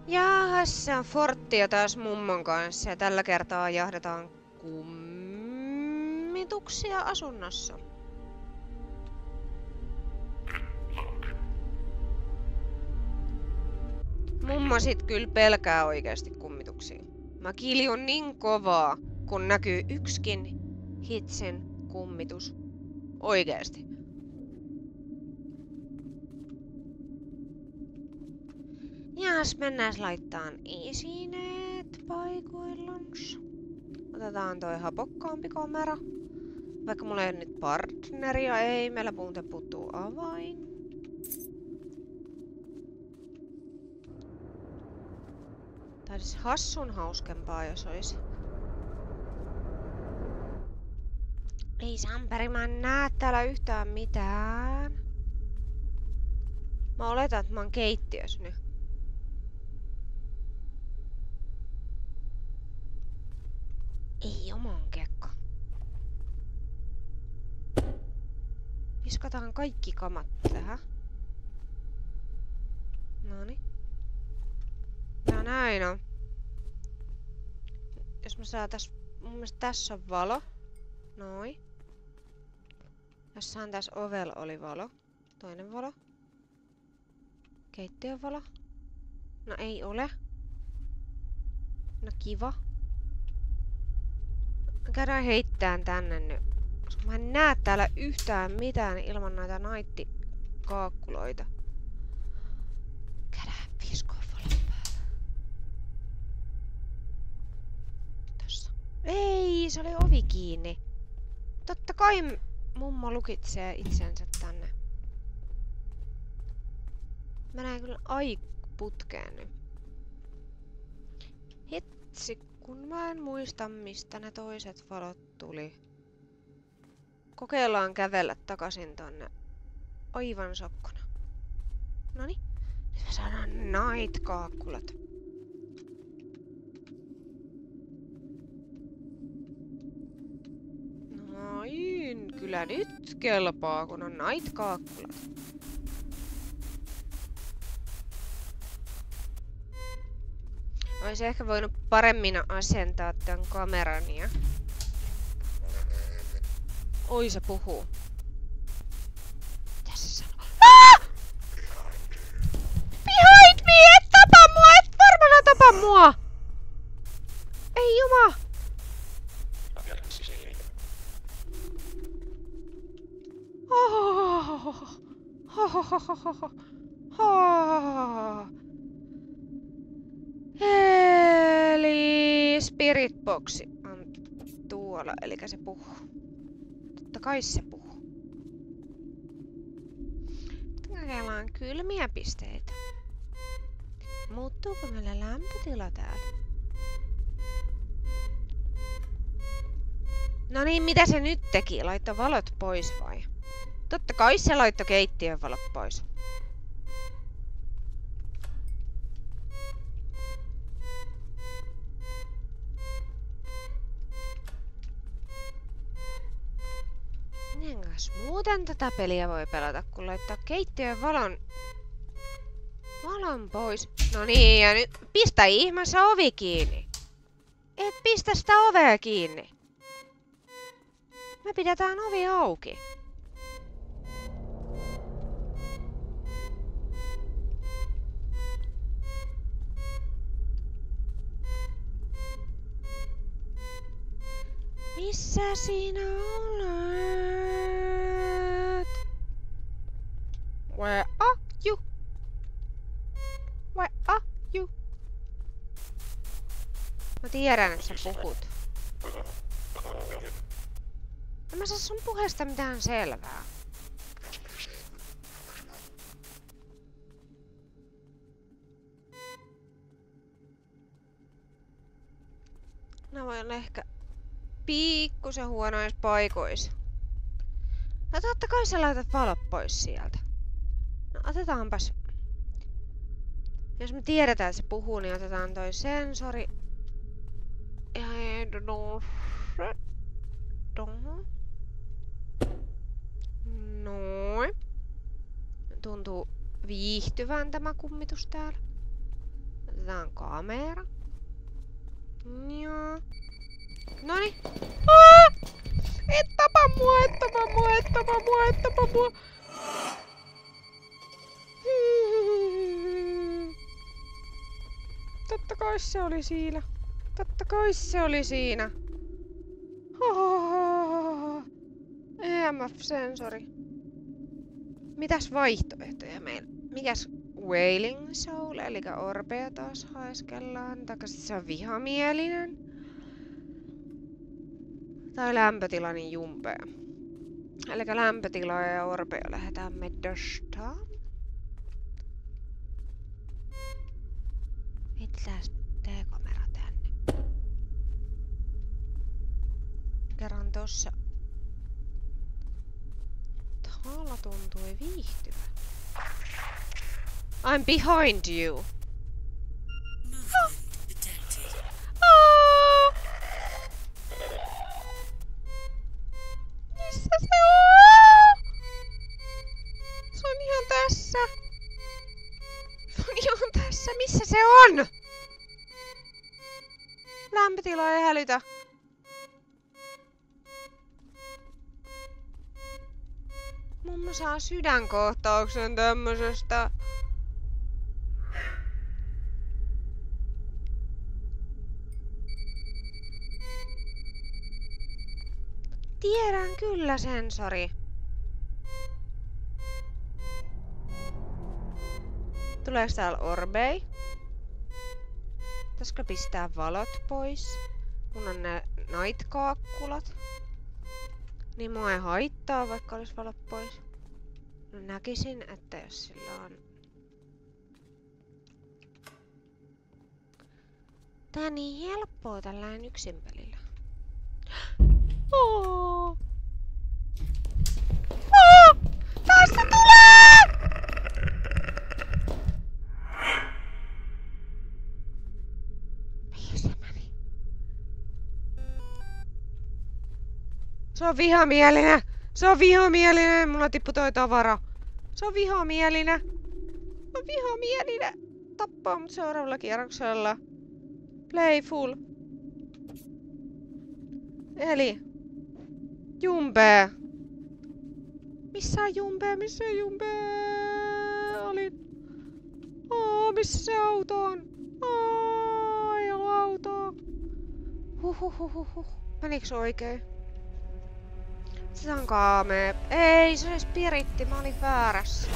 Jaahas, se on Forttia taas mummon kanssa ja tällä kertaa jahdetaan kummituksia asunnossa. Mummo sit kyllä pelkää oikeasti kummituksia. Mä kiljun niin kovaa, kun näkyy yksikin hitsin kummitus. Oikeesti. Jaas, mennään laittaan esineet paikoillansa. Otetaan toi hapokkaampi kamera. Vaikka mulla ei ole nyt partneria, ei. Meillä muuten puuttuu avain. Tää olisi hassun hauskempaa, jos olisi. Ei Samperi, mä en näe täällä yhtään mitään. Mä oletan, että mä oon keittiössä nyt. Ei oman kekka. Viskataan kaikki kamat tähän. Noniin. Ja näin on. Jos mä saatais... Mun mielestä tässä on valo. Noin. Jossain tässä ovella oli valo. Toinen valo. Keittiön valo. No ei ole. No kiva. Käydään heittään tänne nyt. Koska mä en näe täällä yhtään mitään ilman näitä naittikaakkuloita. Käydään viskoon valon päälle. Tossa. Ei, se oli ovi kiinni. Totta kai mummo lukitsee itsensä tänne. Menee kyllä putkeen nyt. Hitsi, kun mä en muista mistä ne toiset valot tuli. Kokeillaan kävellä takaisin tonne. Aivan sokkona. Noniin. Nyt me saadaan night-kaakkulat. Noin. Kyllä nyt kelpaa, kun on night-kaakkulat. Ois ehkä voinut paremmin asentaa tän kameran ja... Oi, se puhuu. Mitä se sanoo? Aah! Behind me! Et tapa mua! Et varmana tapa mua! Ei juma! Eli Spirit Boxi on tuolla, eli se puhuu. Totta kai se puhuu. Kokeillaan kylmiä pisteitä. Muuttuuko meillä lämpötila täällä? No niin, mitä se nyt teki? Laittoi valot pois vai? Totta kai se laittoi keittiön valot pois. Mitenkäs muuten tätä peliä voi pelata, kun laittaa keittiön valon pois? No niin, ja nyt pistä ihmeessä ovi kiinni. Et pistä sitä ovea kiinni. Me pidetään ovi auki. Missä sinä olet? Where are you? Where are you? Mä tiedän, että sä puhut. En mä saa sun puheesta mitään selvää. Mä voin ehkä pikkusen huonoissa paikoissa. No totta kai sä laitat valot pois sieltä. No otetaanpas. Jos me tiedetään, että se puhuu, niin otetaan toi sensori. Noin. Tuntuu viihtyvän tämä kummitus täällä. Otetaan kamera. Joo. Noniin. Et tapa mua, et tapa mua, et tapa mua, et tapa mua. Totta kai se oli siinä. Totta kai se oli siinä. EMF-sensori. Mitäs vaihtoehtoja meillä? Mikäs Wailing Soul, eli orpea taas haiskellaan. Taikka sit se on vihamielinen. Tai lämpötilainen jumpea. Eli lämpötila ja orpea lähdetään medosta. Mitäs T-kamera tänne? Kerran tossa. Taalla tuntui viihtyvän. I'm behind you. Missä se on? Se on ihan tässä. Se on ihan tässä. Missä se on? Lämpötila ei hälytä. Mummo saa sydänkohtauksen tämmösestä. Tiedän kyllä, sensori. Tuleeko täällä orbei? Pitäisikö pistää valot pois? Mun on ne night-kaakkulat. Niin mua ei haittaa, vaikka olisi valot pois. No näkisin, että jos sillä on... Tää on niin helppoa tällään yksin pelillä. Tässä tulee! Mihin se meni? Se on vihamielinen! Se on vihamielinen! Mulla tippu toi tavara. Se on vihamielinen! Se on vihamielinen! Tappaa mut seuraavalla kierroksella. Playful. Eli... Jumpee! Missä on Jumpee? Missä on Jumpee? Olin... missä se auto on? Ei oo autoa. Meniks oikein? Se on kaamee. Ei, se oli spiritti. Mä olin väärässä.